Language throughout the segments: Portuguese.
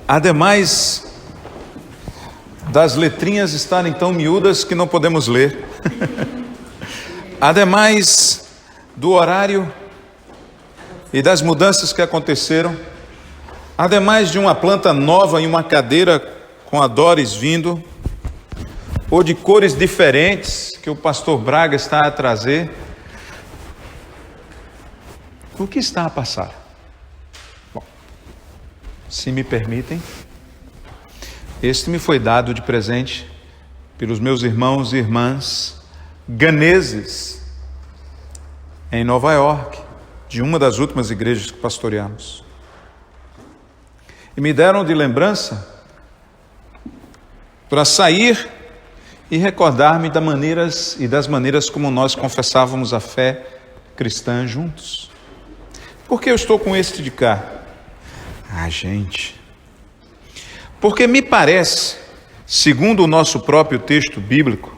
Ademais das letrinhas estarem tão miúdas que não podemos ler, ademais do horário e das mudanças que aconteceram, ademais de uma planta nova e uma cadeira com a Doris vindo, ou de cores diferentes que o pastor Braga está a trazer, o que está a passar? Bom, se me permitem, este me foi dado de presente pelos meus irmãos e irmãs ganeses em Nova York, de uma das últimas igrejas que pastoreamos. E me deram de lembrança para sair e recordar-me das maneiras como nós confessávamos a fé cristã juntos. Por que eu estou com este de cá? Gente, porque me parece, segundo o nosso próprio texto bíblico,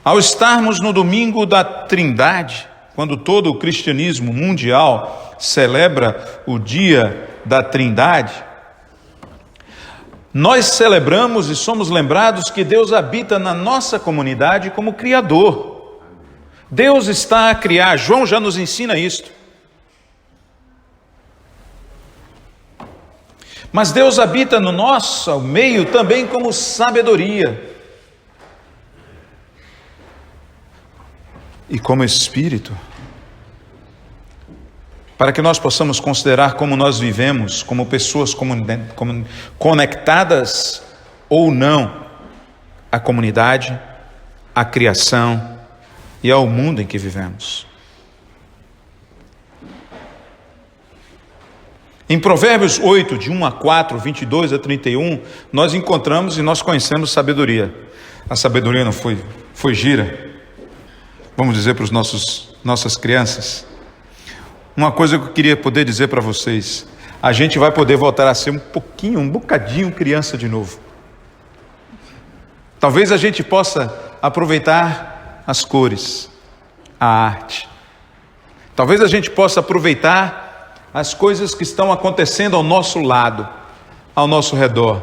ao estarmos no domingo da Trindade, quando todo o cristianismo mundial celebra o dia da Trindade, nós celebramos e somos lembrados que Deus habita na nossa comunidade como Criador. Deus está a criar, João já nos ensina isto. Mas Deus habita no nosso meio também como sabedoria e como Espírito, para que nós possamos considerar como nós vivemos, como pessoas conectadas ou não à comunidade, à criação e ao mundo em que vivemos. Em Provérbios 8, de 1 a 4, 22 a 31, nós encontramos e nós conhecemos sabedoria. A sabedoria não foi gira, vamos dizer para os nossas crianças. Uma coisa que eu queria poder dizer para vocês: a gente vai poder voltar a ser um bocadinho criança de novo. Talvez a gente possa aproveitar as cores, a arte. Talvez a gente possa aproveitar as coisas que estão acontecendo ao nosso lado, ao nosso redor.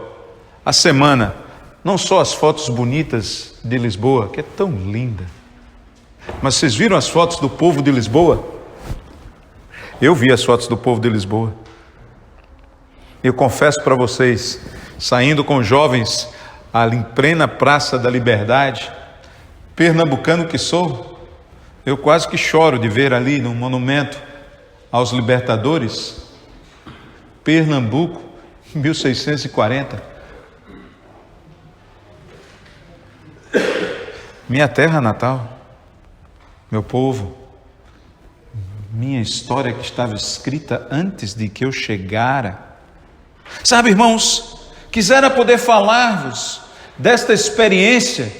A semana, não só as fotos bonitas de Lisboa, que é tão linda, mas vocês viram as fotos do povo de Lisboa? Eu vi as fotos do povo de Lisboa. Eu confesso para vocês, saindo com jovens ali em plena Praça da Liberdade, pernambucano que sou, eu quase que choro de ver ali no monumento aos libertadores, Pernambuco, 1640. Minha terra natal, meu povo, minha história que estava escrita antes de que eu chegara. Sabe, irmãos, quisera poder falar-vos desta experiência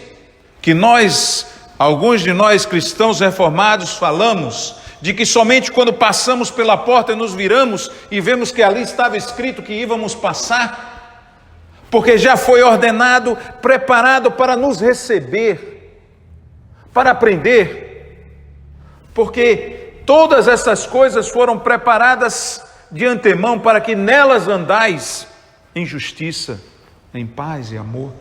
que alguns de nós cristãos reformados falamos, de que somente quando passamos pela porta nos viramos e vemos que ali estava escrito que íamos passar, porque já foi ordenado, preparado para nos receber, para aprender, porque todas essas coisas foram preparadas de antemão para que nelas andais em justiça, em paz e amor.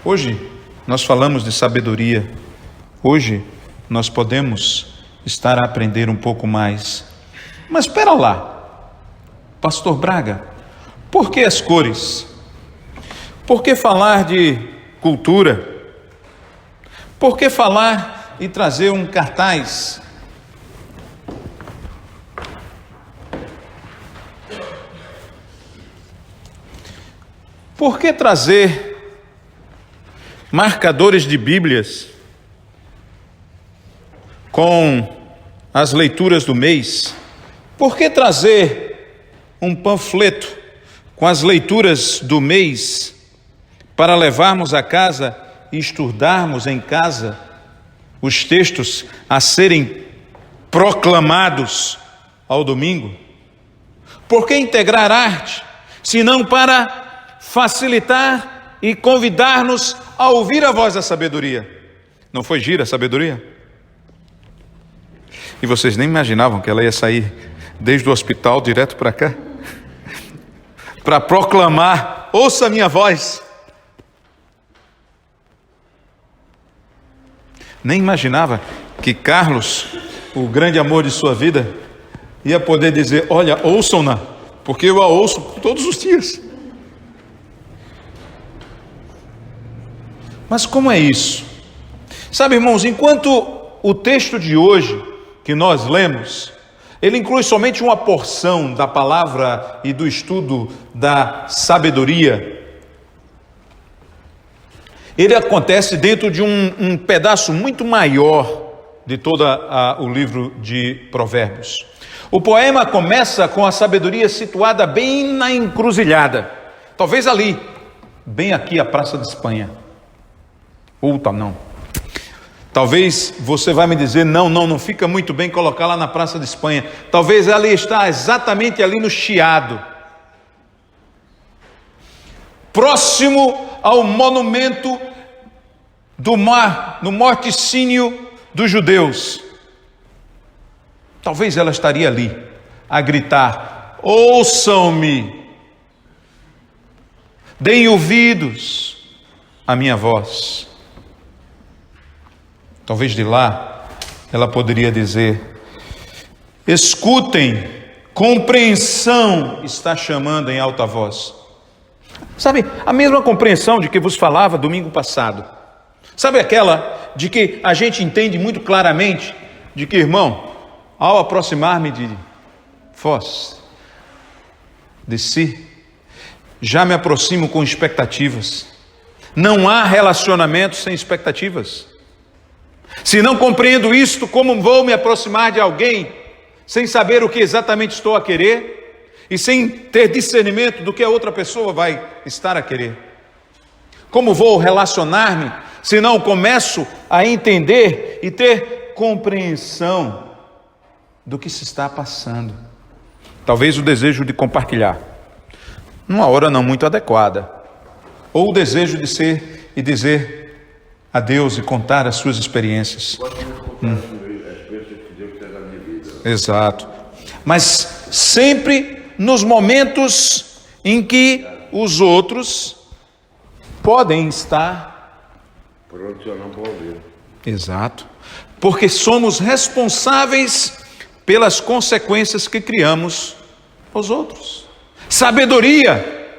Hoje nós falamos de sabedoria, hoje nós podemos estar a aprender um pouco mais. Mas espera lá, pastor Braga, por que as cores? Por que falar de cultura? Por que falar e trazer um cartaz? Por que trazer marcadores de Bíblias com as leituras do mês? Por que trazer um panfleto com as leituras do mês para levarmos a casa e estudarmos em casa os textos a serem proclamados ao domingo? Por que integrar arte, se não para facilitar e convidar-nos a ouvir a voz da sabedoria? Não foi gira a sabedoria? E vocês nem imaginavam que ela ia sair desde o hospital direto para cá? para proclamar: ouça a minha voz. Nem imaginava que Carlos, o grande amor de sua vida, ia poder dizer: olha, ouçam-na, porque eu a ouço todos os dias. Mas como é isso? Sabe, irmãos, enquanto o texto de hoje que nós lemos, ele inclui somente uma porção da palavra e do estudo da sabedoria, ele acontece dentro de um pedaço muito maior de todo o livro de Provérbios. O poema começa com a sabedoria situada bem na encruzilhada, talvez ali, bem aqui a Praça de Espanha. Ou não. Talvez você vai me dizer: não fica muito bem colocar lá na Praça de Espanha. Talvez ela está exatamente ali no Chiado, próximo ao monumento do mar, no morticínio dos judeus. Talvez ela estaria ali, a gritar: ouçam-me, deem ouvidos à minha voz. Talvez de lá ela poderia dizer: escutem, compreensão está chamando em alta voz. Sabe, a mesma compreensão de que vos falava domingo passado. Sabe aquela de que a gente entende muito claramente, de que, irmão, ao aproximar-me de vós, de si, já me aproximo com expectativas. Não há relacionamento sem expectativas. Se não compreendo isto, como vou me aproximar de alguém sem saber o que exatamente estou a querer e sem ter discernimento do que a outra pessoa vai estar a querer? Como vou relacionar-me se não começo a entender e ter compreensão do que se está passando? Talvez o desejo de compartilhar, numa hora não muito adequada, ou o desejo de ser e dizer a Deus e contar as suas experiências. Exato. Mas sempre nos momentos em que os outros podem estar pronto, eu não vou ouvir. Exato. Porque somos responsáveis pelas consequências que criamos aos outros. Sabedoria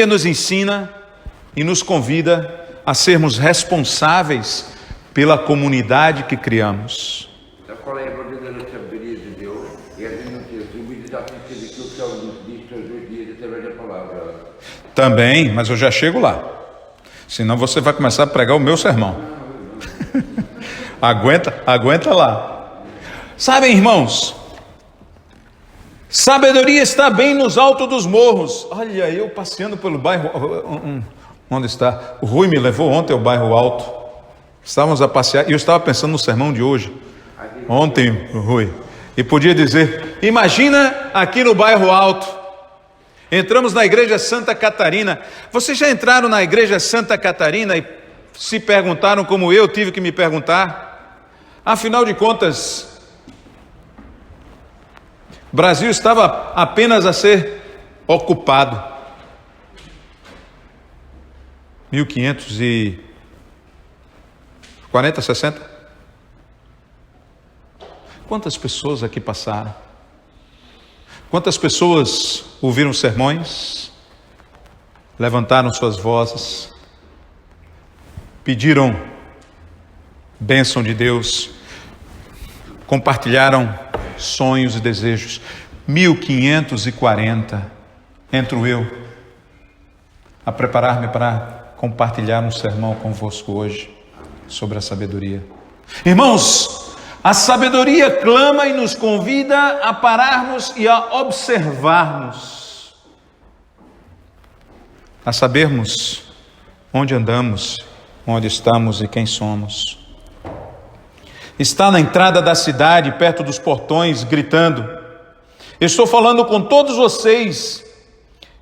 nos ensina e nos convida a sermos responsáveis pela comunidade que criamos. Qual é a verdadeira sabedoria de Deus? É a gente não ter subido da princípio aquilo que ele nos diz todos os dias através da palavra. Também, mas eu já chego lá. Senão você vai começar a pregar o meu sermão. Aguenta lá. Sabem, irmãos, sabedoria está bem nos altos dos morros. Olha, eu passeando pelo bairro... Onde está? O Rui me levou ontem ao bairro Alto. Estávamos a passear e eu estava pensando no sermão de hoje. Ontem, Rui. E podia dizer: imagina aqui no bairro Alto. Entramos na igreja Santa Catarina. Vocês já entraram na igreja Santa Catarina e se perguntaram como eu tive que me perguntar? Afinal de contas, o Brasil estava apenas a ser ocupado. 1540, 60? Quantas pessoas aqui passaram? Quantas pessoas ouviram sermões, levantaram suas vozes, pediram bênção de Deus, compartilharam sonhos e desejos? 1540, entro eu a preparar-me para compartilhar um sermão convosco hoje sobre a sabedoria. Irmãos, a sabedoria clama e nos convida a pararmos e a observarmos, a sabermos onde andamos, onde estamos e quem somos. Está na entrada da cidade, perto dos portões, gritando: estou falando com todos vocês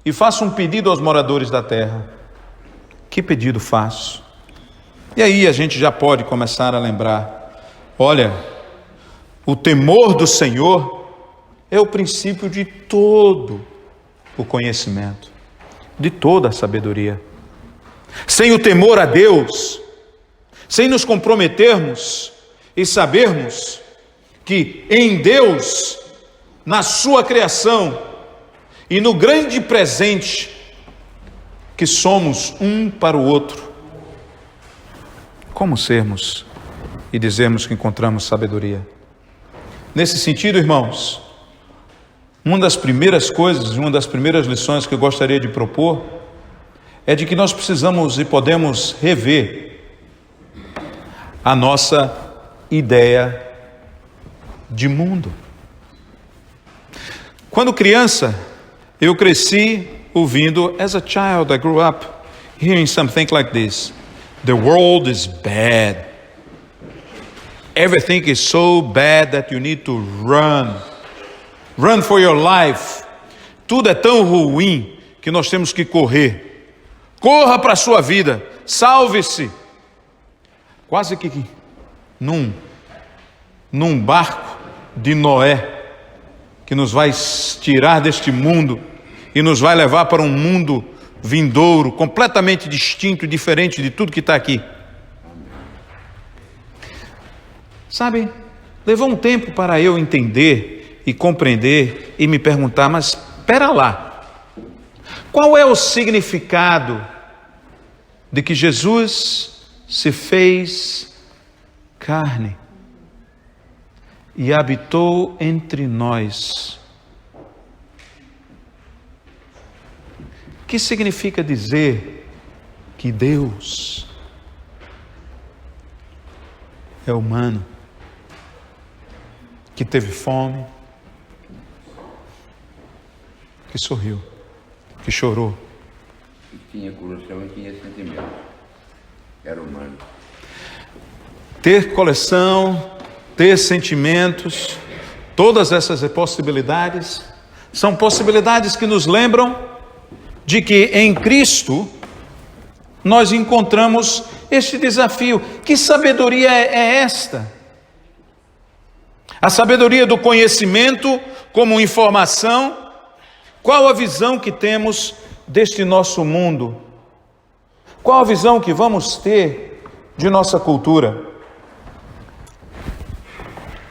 e faço um pedido aos moradores da terra. Que pedido faço? E aí a gente já pode começar a lembrar: olha, o temor do Senhor é o princípio de todo o conhecimento, de toda a sabedoria. Sem o temor a Deus, sem nos comprometermos e sabermos que em Deus, na sua criação e no grande presente que somos um para o outro, como sermos e dizermos que encontramos sabedoria? Nesse sentido, irmãos, uma das primeiras coisas, uma das primeiras lições que eu gostaria de propor é de que nós precisamos e podemos rever a nossa ideia de mundo. Quando criança, eu cresci ouvindo, as a child I grew up hearing something like this: the world is bad. Everything is so bad that you need to run. Run for your life. Tudo é tão ruim que nós temos que correr. Corra para a sua vida, salve-se. Quase que num barco de Noé, que nos vai tirar deste mundo e nos vai levar para um mundo vindouro, completamente distinto e diferente de tudo que está aqui. Sabe, levou um tempo para eu entender e compreender e me perguntar, mas espera lá, qual é o significado de que Jesus se fez carne e habitou entre nós? O que significa dizer que Deus é humano, que teve fome, que sorriu, que chorou, que tinha coração e tinha sentimento, era humano. Ter coleção, ter sentimentos, todas essas possibilidades são possibilidades que nos lembram de que em Cristo nós encontramos este desafio. Que sabedoria é esta? A sabedoria do conhecimento como informação. Qual a visão que temos deste nosso mundo? Qual a visão que vamos ter de nossa cultura?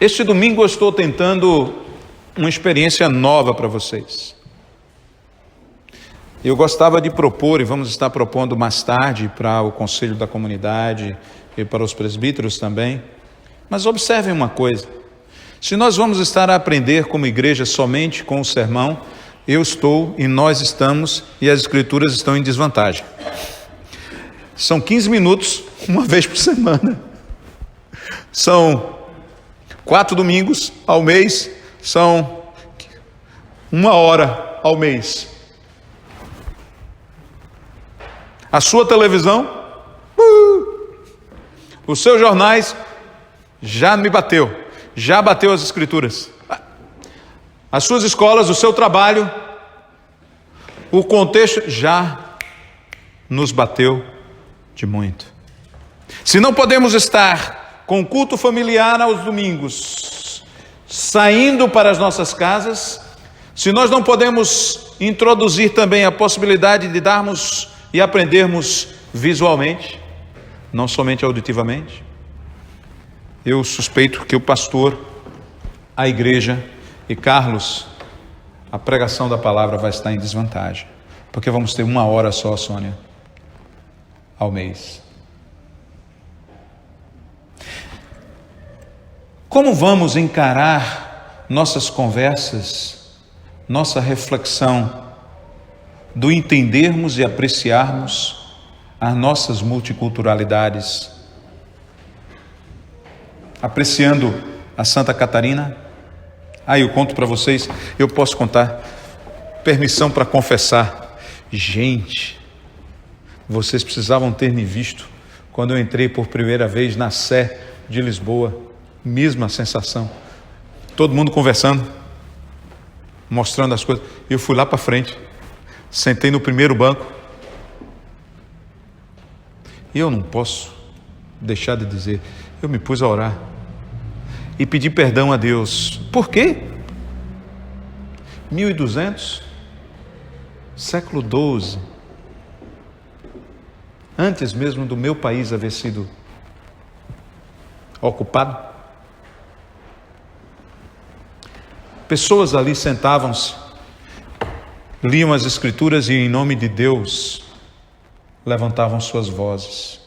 Este domingo eu estou tentando uma experiência nova para vocês. Eu gostava de propor, e vamos estar propondo mais tarde para o Conselho da Comunidade e para os presbíteros também. Mas observem uma coisa: se nós vamos estar a aprender como igreja somente com o sermão, eu estou e nós estamos e as escrituras estão em desvantagem. São 15 minutos, uma vez por semana. São 4 domingos ao mês, são 1 hora ao mês. A sua televisão, os seus jornais, já me bateu, já bateu as escrituras. As suas escolas, o seu trabalho, o contexto já nos bateu de muito. Se não podemos estar com culto familiar aos domingos, saindo para as nossas casas, se nós não podemos introduzir também a possibilidade de darmos e aprendermos visualmente, não somente auditivamente, eu suspeito que o pastor, a igreja e Carlos, a pregação da palavra vai estar em desvantagem, porque vamos ter 1 hora só, Sônia, ao mês. Como vamos encarar nossas conversas, nossa reflexão, do entendermos e apreciarmos as nossas multiculturalidades, apreciando a Santa Catarina? Eu conto para vocês, eu posso contar, permissão para confessar. Gente, vocês precisavam ter me visto quando eu entrei por primeira vez na Sé de Lisboa, mesma sensação, todo mundo conversando, mostrando as coisas. Eu fui lá para frente, sentei no primeiro banco, e eu não posso deixar de dizer, eu me pus a orar e pedi perdão a Deus. Por quê? 1.200 século XII, antes mesmo do meu país haver sido ocupado, pessoas ali sentavam-se, liam as Escrituras e, em nome de Deus, levantavam suas vozes.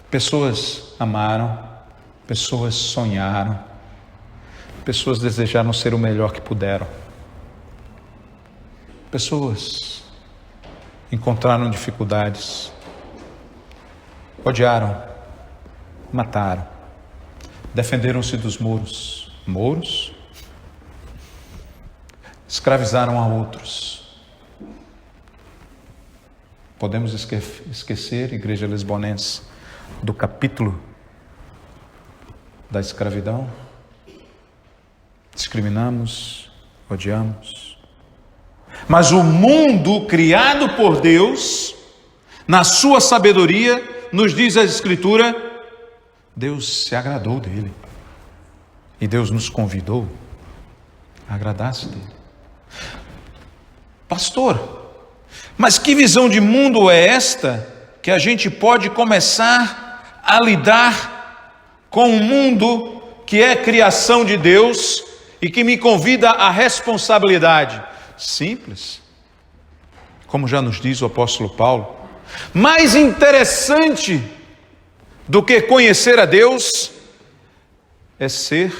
Pessoas amaram, pessoas sonharam, pessoas desejaram ser o melhor que puderam. Pessoas encontraram dificuldades, odiaram, mataram, defenderam-se dos muros. Muros? Escravizaram a outros. Podemos esquecer, Igreja Lisbonense, do capítulo da escravidão? Discriminamos, odiamos. Mas o mundo criado por Deus, na sua sabedoria, nos diz a Escritura, Deus se agradou dele. E Deus nos convidou a agradar-se dele. Pastor, mas que visão de mundo é esta que a gente pode começar a lidar com um mundo que é criação de Deus e que me convida à responsabilidade? Simples. Como já nos diz o apóstolo Paulo, mais interessante do que conhecer a Deus é ser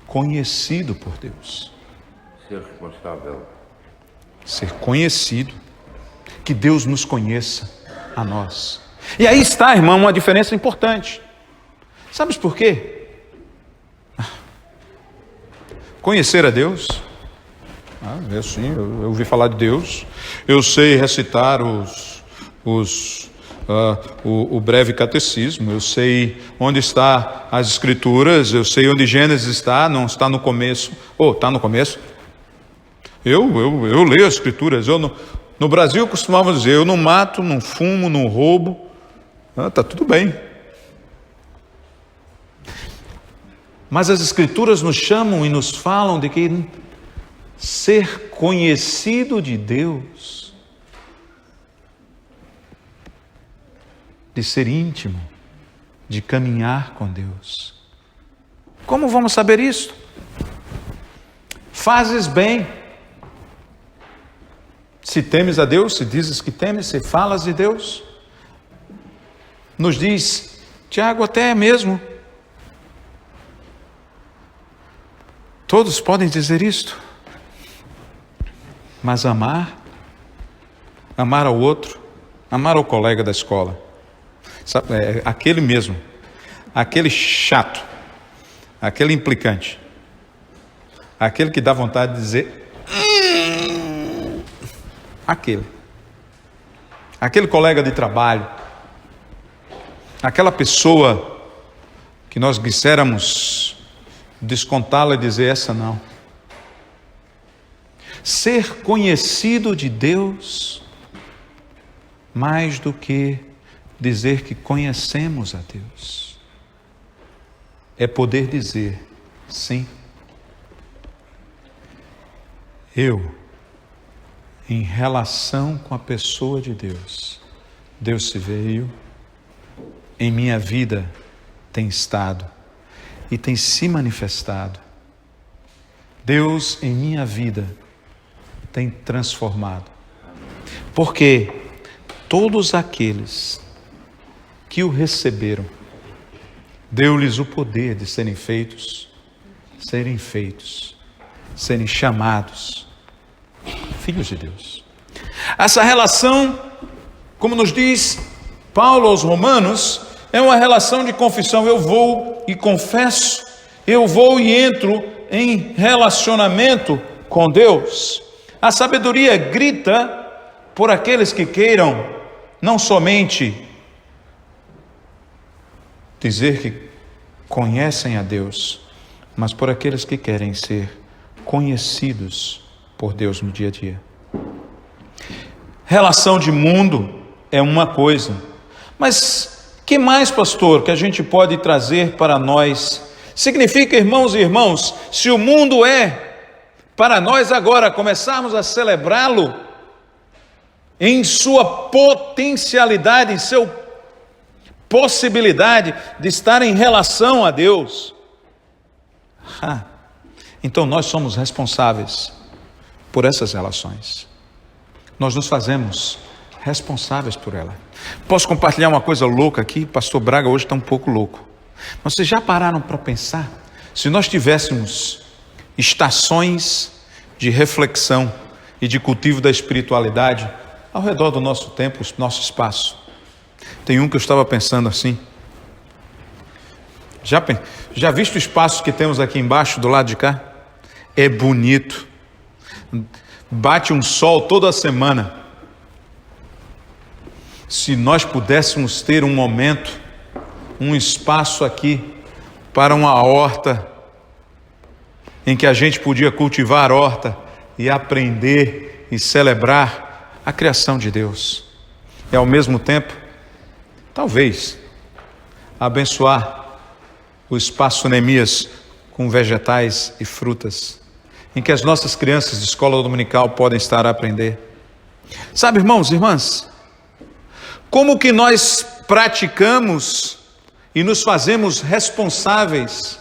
conhecido por Deus. Ser responsável. Ser conhecido, que Deus nos conheça a nós. E aí está, irmão, uma diferença importante. Sabes por quê? Conhecer a Deus, é assim, eu ouvi falar de Deus, eu sei recitar o breve catecismo, eu sei onde está as Escrituras, eu sei onde Gênesis está, não está no começo. Está no começo? Eu leio as Escrituras. No Brasil costumava dizer, eu não mato, não fumo, não roubo. Está tudo bem. Mas as Escrituras nos chamam e nos falam de que ser conhecido de Deus, de ser íntimo, de caminhar com Deus. Como vamos saber isso? Fazes bem. Se temes a Deus, se dizes que temes, se falas de Deus. Nos diz Tiago até mesmo. Todos podem dizer isto. Mas amar ao outro, amar ao colega da escola, sabe, aquele mesmo, aquele chato, aquele implicante, aquele que dá vontade de dizer aquele colega de trabalho, aquela pessoa que nós quiséramos descontá-la e dizer essa não. Ser conhecido de Deus, mais do que dizer que conhecemos a Deus, é poder dizer, sim, eu, em relação com a pessoa de Deus, Deus se veio, em minha vida tem estado e tem se manifestado. Deus em minha vida tem transformado. Porque todos aqueles que o receberam, deu-lhes o poder de serem feitos, serem chamados filhos de Deus. Essa relação, como nos diz Paulo aos Romanos, é uma relação de confissão. Eu vou e confesso, eu vou e entro em relacionamento com Deus. A sabedoria grita por aqueles que queiram não somente dizer que conhecem a Deus, mas por aqueles que querem ser conhecidos por Deus no dia a dia. Relação de mundo é uma coisa, mas que mais, pastor, que a gente pode trazer para nós? Significa, irmãos e irmãos, se o mundo é para nós agora começarmos a celebrá-lo em sua potencialidade, em sua possibilidade de estar em relação a Deus. Então nós somos responsáveis por essas relações. Nós nos fazemos responsáveis por ela. Posso compartilhar uma coisa louca aqui? Pastor Braga hoje está um pouco louco. Mas vocês já pararam para pensar? Se nós tivéssemos estações de reflexão e de cultivo da espiritualidade ao redor do nosso tempo, nosso espaço. Tem um que eu estava pensando assim. Já visto o espaço que temos aqui embaixo, do lado de cá? É bonito. Bate um sol toda semana. Se nós pudéssemos ter um momento, um espaço aqui para uma horta, em que a gente podia cultivar horta e aprender e celebrar a criação de Deus. E ao mesmo tempo, talvez, abençoar o espaço Neemias com vegetais e frutas, em que as nossas crianças de escola dominical podem estar a aprender. Sabe, irmãos e irmãs, como que nós praticamos e nos fazemos responsáveis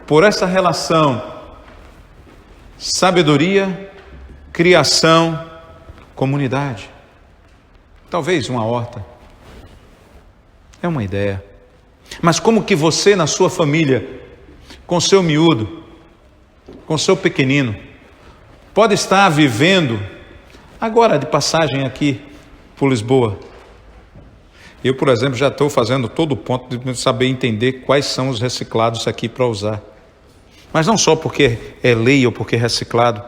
por essa relação sabedoria, criação, comunidade? Talvez uma horta. É uma ideia. Mas como que você na sua família, com seu miúdo, com seu pequenino, pode estar vivendo, agora de passagem aqui por Lisboa? Eu, por exemplo, já estou fazendo todo o ponto de saber entender quais são os reciclados aqui para usar. Mas não só porque é lei ou porque é reciclado,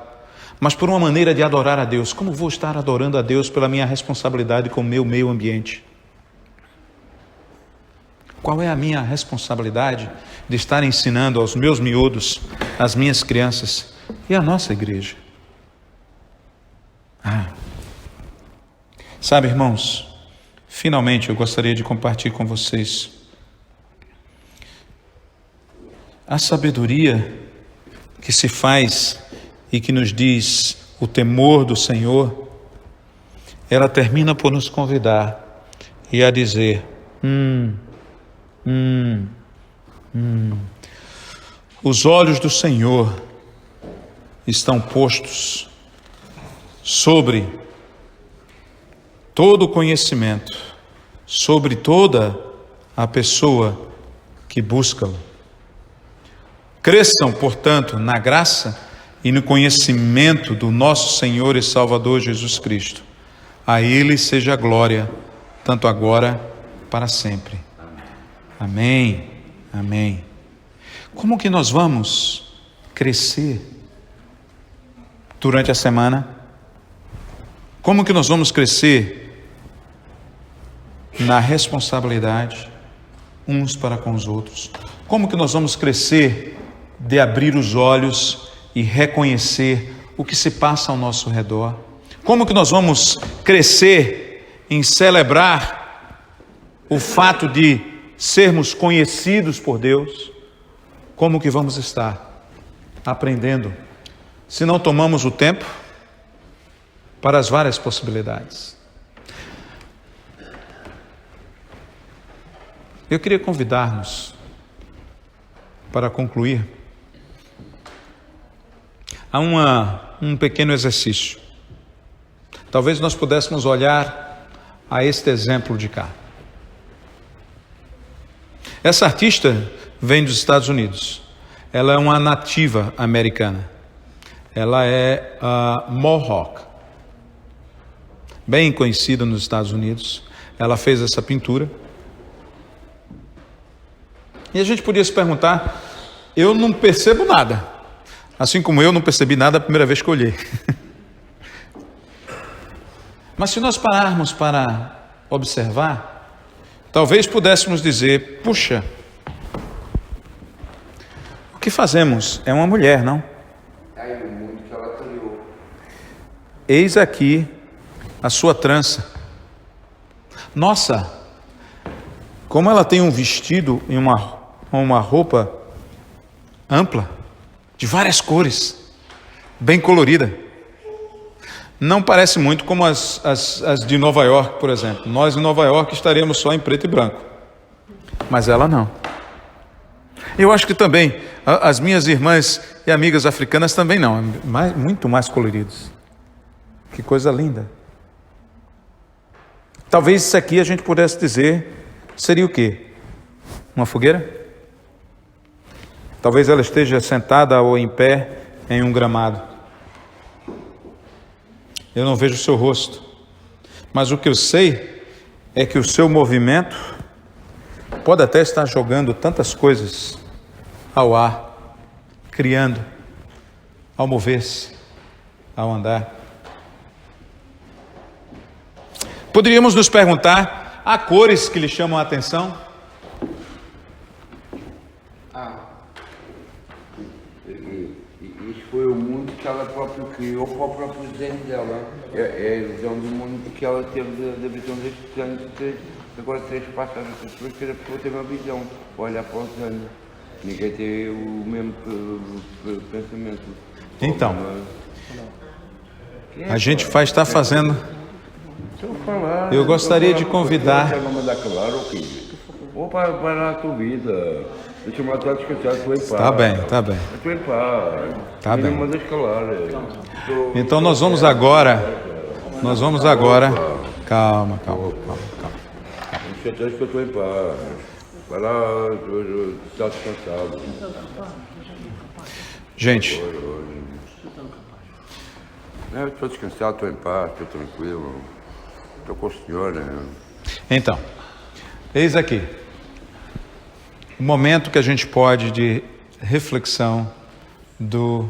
mas por uma maneira de adorar a Deus. Como vou estar adorando a Deus pela minha responsabilidade com o meu meio ambiente? Qual é a minha responsabilidade de estar ensinando aos meus miúdos, às minhas crianças e à nossa igreja? Sabe, irmãos, finalmente eu gostaria de compartilhar com vocês a sabedoria que se faz e que nos diz o temor do Senhor. Ela termina por nos convidar e a dizer: os olhos do Senhor estão postos sobre todo o conhecimento, sobre toda a pessoa que busca-lo. Cresçam, portanto, na graça e no conhecimento do nosso Senhor e Salvador Jesus Cristo. A Ele seja a glória, tanto agora para sempre. Amém. Amém. Como que nós vamos crescer durante a semana? Como que nós vamos crescer na responsabilidade uns para com os outros? Como que nós vamos crescer de abrir os olhos e reconhecer o que se passa ao nosso redor? Como que nós vamos crescer em celebrar o fato de sermos conhecidos por Deus? Como que vamos estar aprendendo se não tomamos o tempo para as várias possibilidades? Eu queria convidar-nos para concluir a um pequeno exercício. Talvez nós pudéssemos olhar a este exemplo de cá. Essa artista vem dos Estados Unidos. Ela é uma nativa americana. Ela é a Mohawk, bem conhecida nos Estados Unidos. Ela fez essa pintura. E a gente podia se perguntar: eu não percebo nada, assim como eu não percebi nada a primeira vez que olhei. Mas se nós pararmos para observar, talvez pudéssemos dizer: puxa, o que fazemos? É uma mulher, não? É o mundo que ela criou. Eis aqui a sua trança. Nossa, como ela tem um vestido e uma roupa ampla. de várias cores, bem colorida. Não parece muito como as de Nova York, por exemplo. Nós em Nova York estaremos só em preto e branco, mas ela não. Eu acho que também as minhas irmãs e amigas africanas também não, muito mais coloridos. Que coisa linda. Talvez isso aqui a gente pudesse dizer, seria o quê? Uma fogueira? Talvez ela esteja sentada ou em pé em um gramado. Eu não vejo o seu rosto, mas o que eu sei é que o seu movimento pode até estar jogando tantas coisas ao ar, criando, ao mover-se, ao andar. Poderíamos nos perguntar, há cores que lhe chamam a atenção? Isso foi o mundo que ela própria criou para o próprio desenho dela. É a ilusão do mundo que ela teve da visão destes anos. Agora, três passadas as pessoas, cada pessoa tem uma visão, olhar para os anos. Ninguém tem o mesmo pensamento. Então, a gente está fazendo. Eu gostaria de convidar. Você vai mandar calar ou quê? Ou para a tua vida. Deixa-me até descansar, estou em paz. Tá bem, tá bem. Estou em paz. Tá bem. Não me mandas calar. Então nós vamos agora. Calma. Não te chateias que eu estou em paz. Vai lá, está descansado. Gente, Eu estou descansado, estou em paz, estou tranquilo. Estou com o senhor, né? então, eis aqui o momento que a gente pode de reflexão do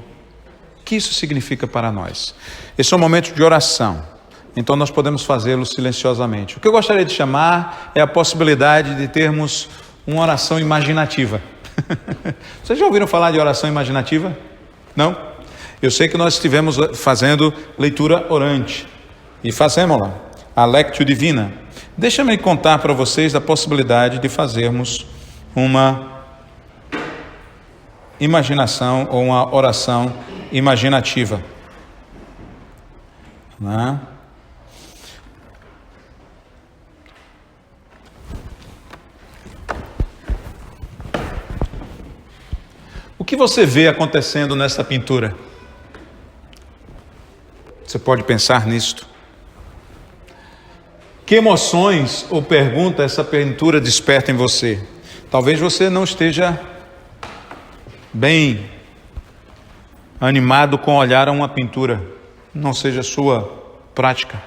que isso significa para nós. Esse é um momento de oração, então nós podemos fazê-lo silenciosamente. O que eu gostaria de chamar é a possibilidade de termos uma oração imaginativa. Vocês já ouviram falar de oração imaginativa? Não? Eu sei que nós estivemos fazendo leitura orante e fazemos lá a Lectio Divina. Deixa-me contar para vocês da possibilidade de fazermos uma imaginação ou uma oração imaginativa. Né? O que você vê acontecendo nessa pintura? Você pode pensar nisto. Que emoções ou pergunta essa pintura desperta em você? Talvez você não esteja bem animado com olhar a uma pintura, não seja sua prática.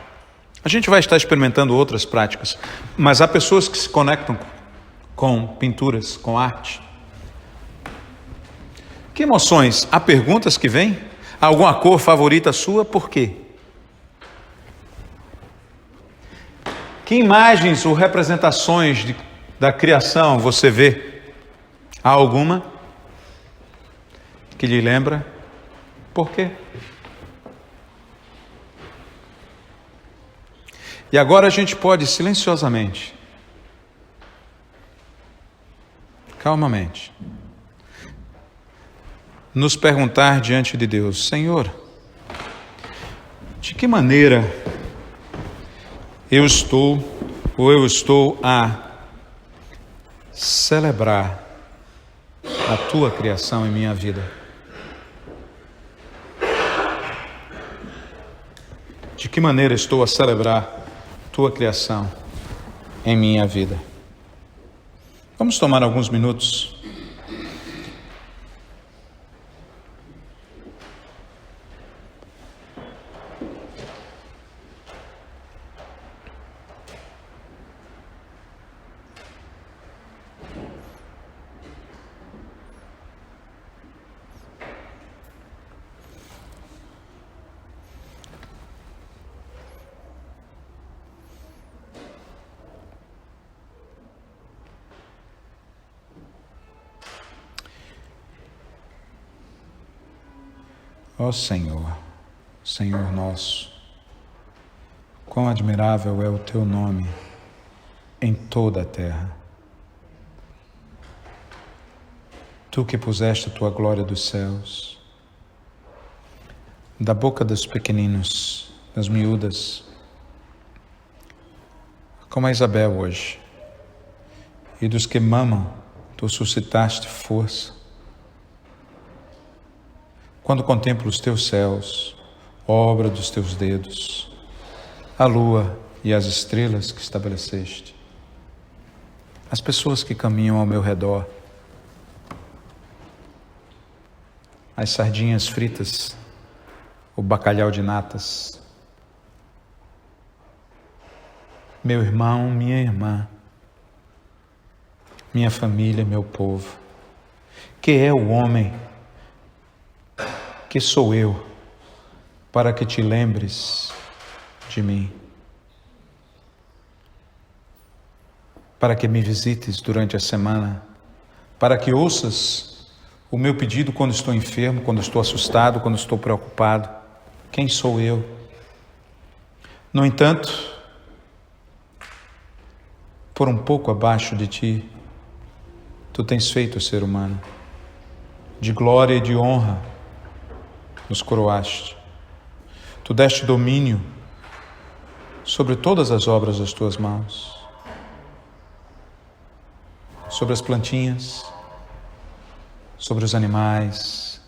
A gente vai estar experimentando outras práticas, mas há pessoas que se conectam com pinturas, com arte. Que emoções? Há perguntas que vêm? Há alguma cor favorita sua? Por quê? Que imagens ou representações da criação você vê? Há alguma que lhe lembra? Por quê? E agora a gente pode silenciosamente, calmamente, nos perguntar diante de Deus: Senhor, de que maneira eu estou a celebrar a Tua criação em minha vida? De que maneira estou a celebrar Tua criação em minha vida? Vamos tomar alguns minutos. Ó Senhor, Senhor nosso, quão admirável é o Teu nome em toda a terra. Tu que puseste a Tua glória dos céus da boca dos pequeninos, das miúdas, como a Isabel hoje, e dos que mamam, tu suscitaste força. Quando contemplo os teus céus, obra dos teus dedos, a lua e as estrelas que estabeleceste, as pessoas que caminham ao meu redor, as sardinhas fritas, o bacalhau de natas, meu irmão, minha irmã, minha família, meu povo, que é o homem, que sou eu, para que te lembres de mim, para que me visites durante a semana, para que ouças o meu pedido quando estou enfermo, quando estou assustado, quando estou preocupado. Quem sou eu? No entanto, por um pouco abaixo de ti, tu tens feito o ser humano. De glória e de honra nos coroaste. Tu deste domínio sobre todas as obras das tuas mãos, sobre as plantinhas, sobre os animais,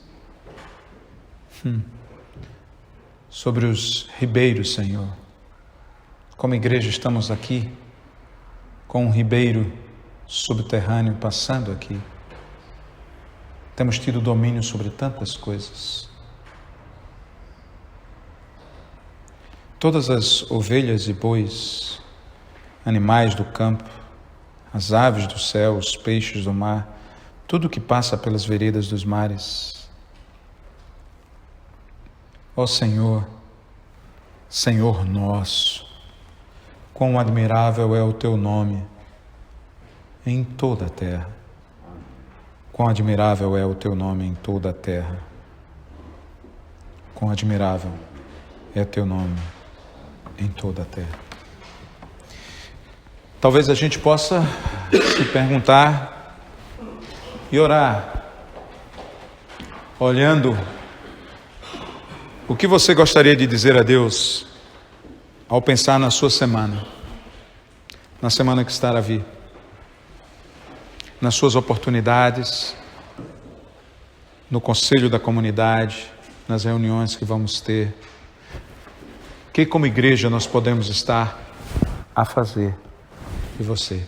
sobre os ribeiros, Senhor. Como igreja estamos aqui, com um ribeiro subterrâneo passando aqui. Temos tido domínio sobre tantas coisas. Todas as ovelhas e bois, animais do campo, as aves do céu, os peixes do mar, tudo que passa pelas veredas dos mares. Ó Senhor, Senhor nosso, quão admirável é o teu nome em toda a terra. Quão admirável é o teu nome em toda a terra. Quão admirável é o teu nome em toda a terra. Talvez a gente possa se perguntar e orar, olhando o que você gostaria de dizer a Deus ao pensar na sua semana, na semana que está a vir, nas suas oportunidades, no conselho da comunidade, nas reuniões que vamos ter. O que como igreja nós podemos estar a fazer? E você?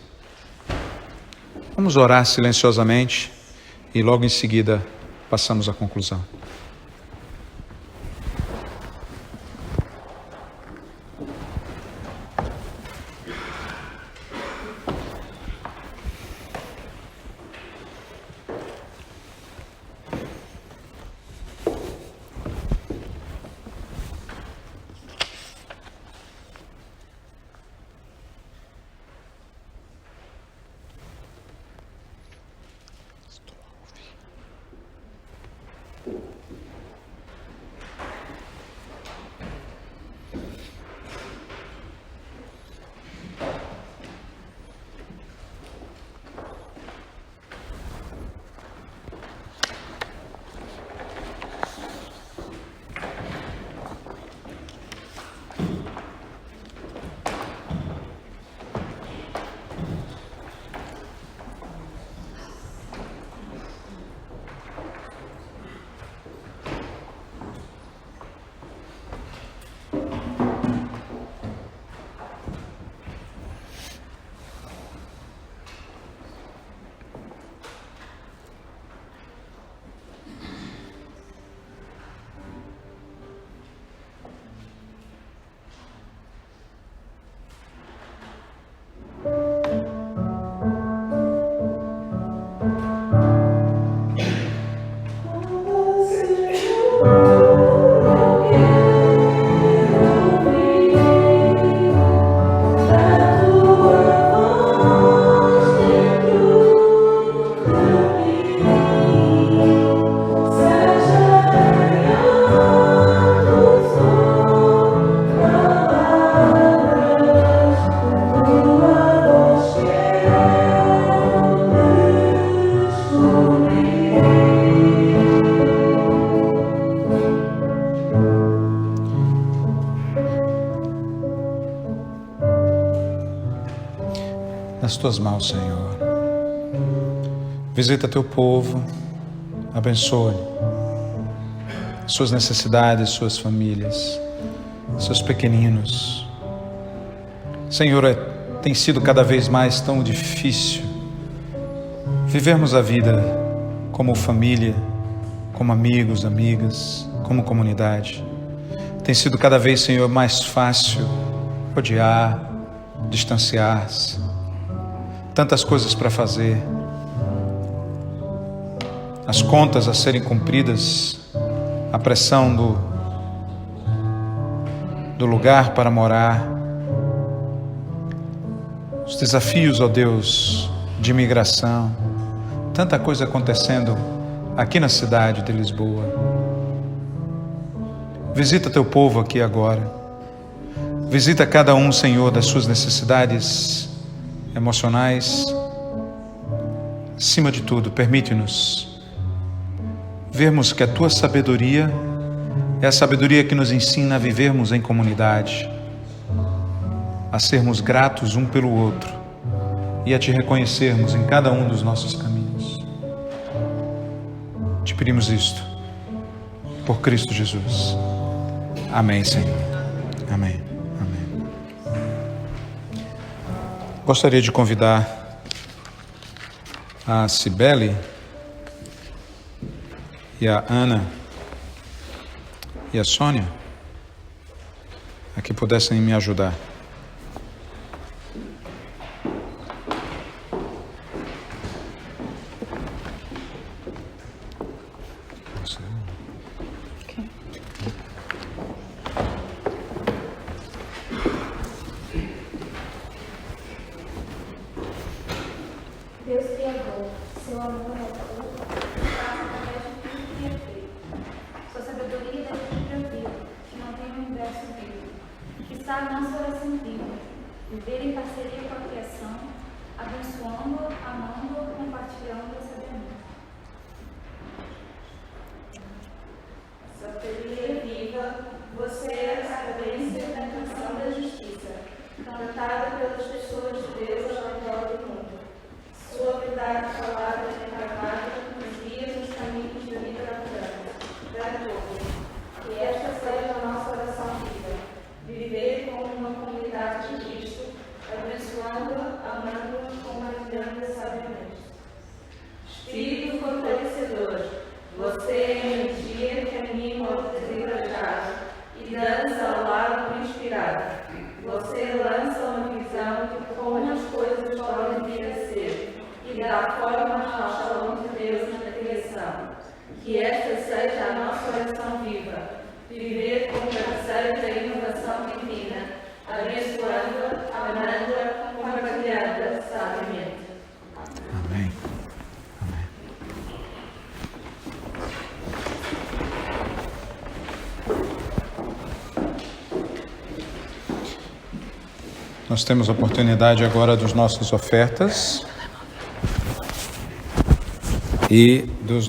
Vamos orar silenciosamente e logo em seguida passamos à conclusão. Estou a ouvir. nas tuas mãos, Senhor. Visita teu povo, abençoe suas necessidades, suas famílias, seus pequeninos. Senhor, tem sido cada vez mais tão difícil vivermos a vida como família, como amigos, amigas, como comunidade. Tem sido cada vez, Senhor, mais fácil odiar, distanciar-se. Tantas coisas para fazer, as contas a serem cumpridas, a pressão do lugar para morar, os desafios, ó Deus, de imigração, tanta coisa acontecendo aqui na cidade de Lisboa. Visita teu povo aqui agora. Visita cada um, Senhor, das suas necessidades emocionais. Acima de tudo, permite-nos vermos que a tua sabedoria é a sabedoria que nos ensina a vivermos em comunidade, a sermos gratos um pelo outro e a te reconhecermos em cada um dos nossos caminhos. Te pedimos isto por Cristo Jesus. Amém, Senhor. Amém. Amém. Gostaria de convidar a Cibele e a Ana e a Sônia a que pudessem me ajudar. Deus Criador, seu amor é tudo, passa através de tudo que é feito. Sua sabedoria deve vir para a vida, que não tem o universo vivo, que está a nossa oração viva, viver em parceria com a criação, abençoando, amando, compartilhando e sabendo. Sabedoria viva, você é a sabedoria da canção da justiça, cantada pelas pessoas de Deus ao redor do mundo. Sua verdade falada e encarnada nos guia nos caminhos da vida para todos. Que esta seja a nossa oração viva. Viver como uma comunidade de Cristo, abençoando, amando, compartilhando sabiamente. Espírito fortalecedor, você é a energia que anima o desencorajado e dança ao lado do inspirado. Você lança uma visão de como as coisas podem vir a ser e dá forma ao shalom de Deus na criação. Que esta seja a nossa oração viva, viver como parceiro da inovação divina, abençoando, amando, compartilhando sabiamente. Amém. Amém. Nós temos a oportunidade agora dos nossos ofertas e dos